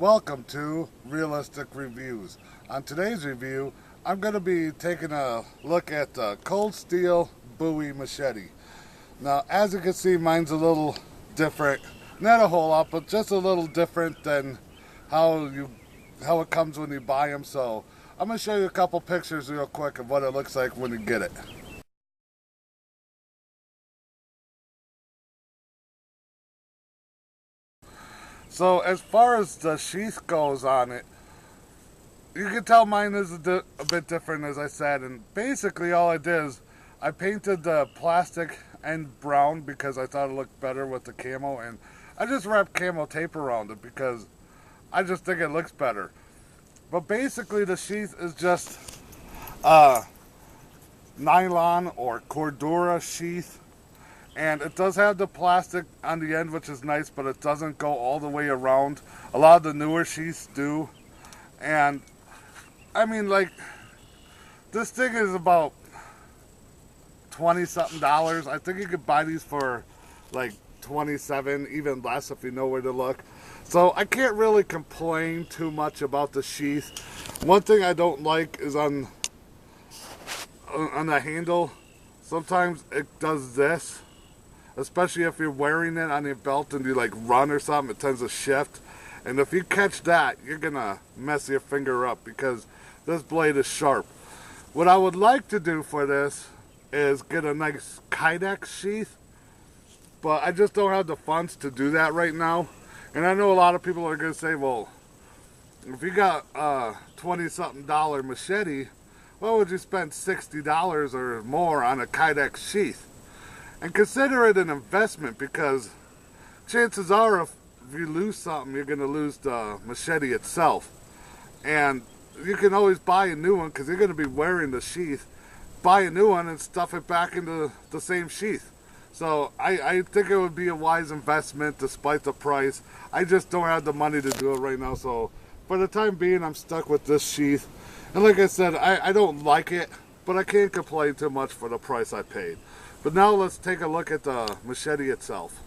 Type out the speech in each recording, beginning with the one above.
Welcome to Realistic Reviews. On today's review, I'm going to be taking a look at the Cold Steel Bowie Machete. Now, as you can see, mine's a little different. Not a whole lot, but just a little different than how it comes when you buy them. So I'm going to show you a couple pictures real quick of what it looks like when you get it. So as far as the sheath goes on it, you can tell mine is a bit different, as I said, and basically all I did is I painted the plastic end brown because I thought it looked better with the camo, and I just wrapped camo tape around it because I just think it looks better. But basically the sheath is just nylon or Cordura sheath. And it does have the plastic on the end, which is nice, but it doesn't go all the way around. A lot of the newer sheaths do. And, I mean, like, this thing is about $20-something. I think you could buy these for, like, $27, even less if you know where to look. So, I can't really complain too much about the sheath. One thing I don't like is on the handle, sometimes it does this. Especially if you're wearing it on your belt and you like run or something, it tends to shift. And if you catch that, you're gonna mess your finger up because this blade is sharp. What I would like to do for this is get a nice Kydex sheath, but I just don't have the funds to do that right now. And I know a lot of people are gonna say, well, if you got a $20-something machete, why would you spend $60 or more on a Kydex sheath? And consider it an investment because chances are if you lose something, you're going to lose the machete itself. And you can always buy a new one because you're going to be wearing the sheath. Buy a new one and stuff it back into the same sheath. So I think it would be a wise investment despite the price. I just don't have the money to do it right now. So for the time being, I'm stuck with this sheath. And like I said, I don't like it, but I can't complain too much for the price I paid. But now let's take a look at the machete itself.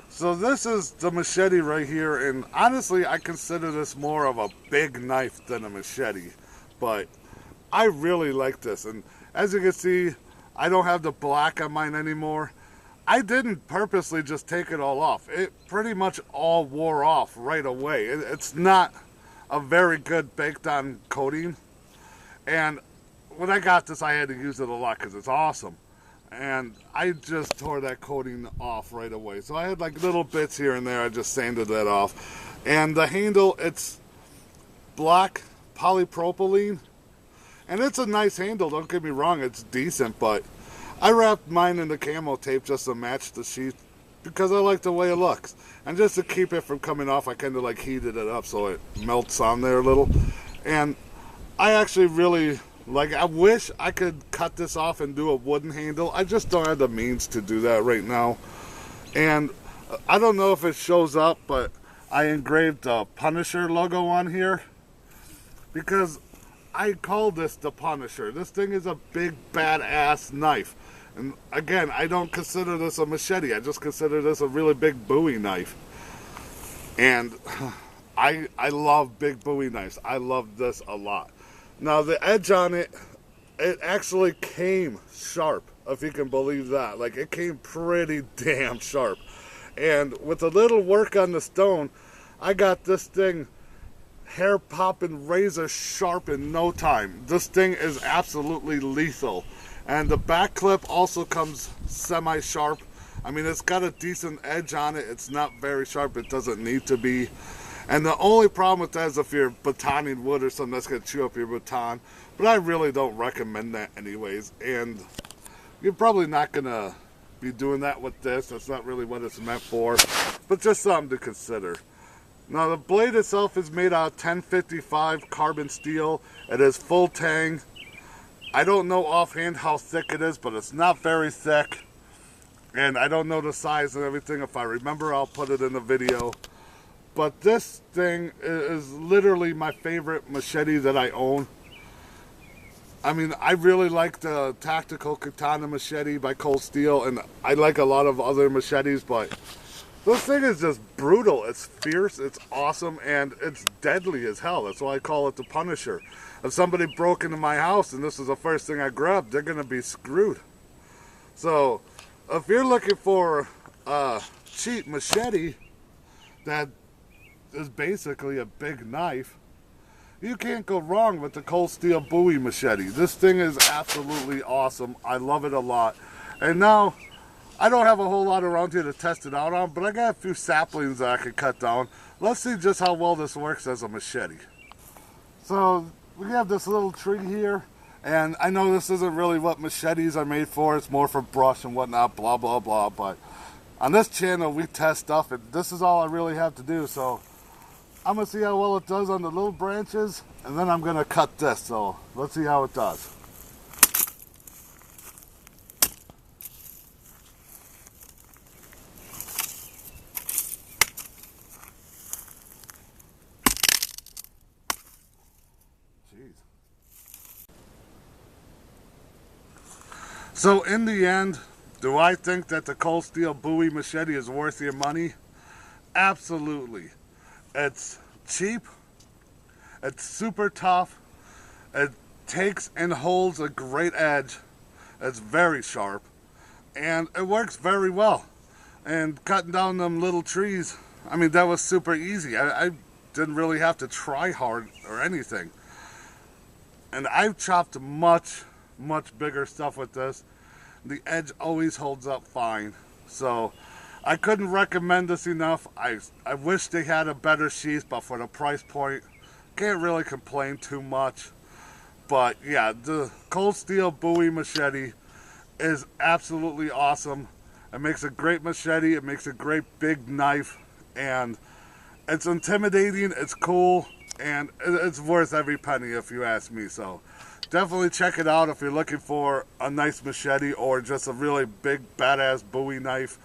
So this is the machete right here, and honestly I consider this more of a big knife than a machete. But I really like this, and as you can see, I don't have the black on mine anymore. I didn't purposely just take it all off. It pretty much all wore off right away. It's not a very good baked on coating. And when I got this, I had to use it a lot because it's awesome. And I just tore that coating off right away. So I had like little bits here and there. I just sanded that off. And the handle, it's black polypropylene. And it's a nice handle, don't get me wrong, it's decent. But I wrapped mine in the camo tape just to match the sheath because I like the way it looks. And just to keep it from coming off, I kind of like heated it up so it melts on there a little. And I actually really... I wish I could cut this off and do a wooden handle. I just don't have the means to do that right now. And I don't know if it shows up, but I engraved the Punisher logo on here because I call this the Punisher. This thing is a big badass knife. And again, I don't consider this a machete. I just consider this a really big Bowie knife. And I love big Bowie knives. I love this a lot. Now the edge on it, it actually came sharp, if you can believe that. Like, it came pretty damn sharp. And with a little work on the stone, I got this thing hair popping razor sharp in no time. This thing is absolutely lethal. And the back clip also comes semi-sharp. I mean, it's got a decent edge on it. It's not very sharp. It doesn't need to be. And the only problem with that is if you're batoning wood or something, that's going to chew up your baton. But I really don't recommend that anyways. And you're probably not going to be doing that with this. That's not really what it's meant for. But just something to consider. Now the blade itself is made out of 1055 carbon steel. It is full tang. I don't know offhand how thick it is, but it's not very thick. And I don't know the size and everything. If I remember, I'll put it in the video. But this thing is literally my favorite machete that I own. I mean, I really like the Tactical Katana Machete by Cold Steel, and I like a lot of other machetes, but This thing is just brutal. It's fierce, it's awesome, and it's deadly as hell. That's why I call it the Punisher. If somebody broke into my house and this is the first thing I grabbed, they're going to be screwed. So, if you're looking for a cheap machete that is basically a big knife, you can't go wrong with the Cold Steel Bowie Machete. This thing is absolutely awesome. I love it a lot. And now, I don't have a whole lot around here to test it out on, but I got a few saplings that I could cut down. Let's see just how well this works as a machete. So, we have this little tree here, and I know this isn't really what machetes are made for. It's more for brush and whatnot, blah, blah, blah. But on this channel, we test stuff, and this is all I really have to do. So, I'm going to see how well it does on the little branches, and then I'm going to cut this. So, let's see how it does. So in the end, do I think that the Cold Steel Bowie Machete is worth your money? Absolutely. It's cheap, it's super tough, it takes and holds a great edge, it's very sharp, and it works very well. And cutting down them little trees, I mean, that was super easy. I didn't really have to try hard or anything. And I've chopped much bigger stuff with this. The edge always holds up fine. So I couldn't recommend this enough. I wish they had a better sheath, but for the price point, can't really complain too much. But yeah, the Cold Steel Bowie Machete is absolutely awesome. It makes a great machete, it makes a great big knife, and it's intimidating, it's cool, and it's worth every penny if you ask me. So definitely check it out if you're looking for a nice machete or just a really big badass Bowie knife.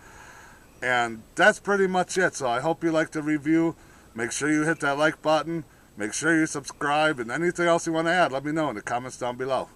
And that's pretty much it. So I hope you liked the review. Make sure you hit that like button. Make sure you subscribe, and anything else you want to add, let me know in the comments down below.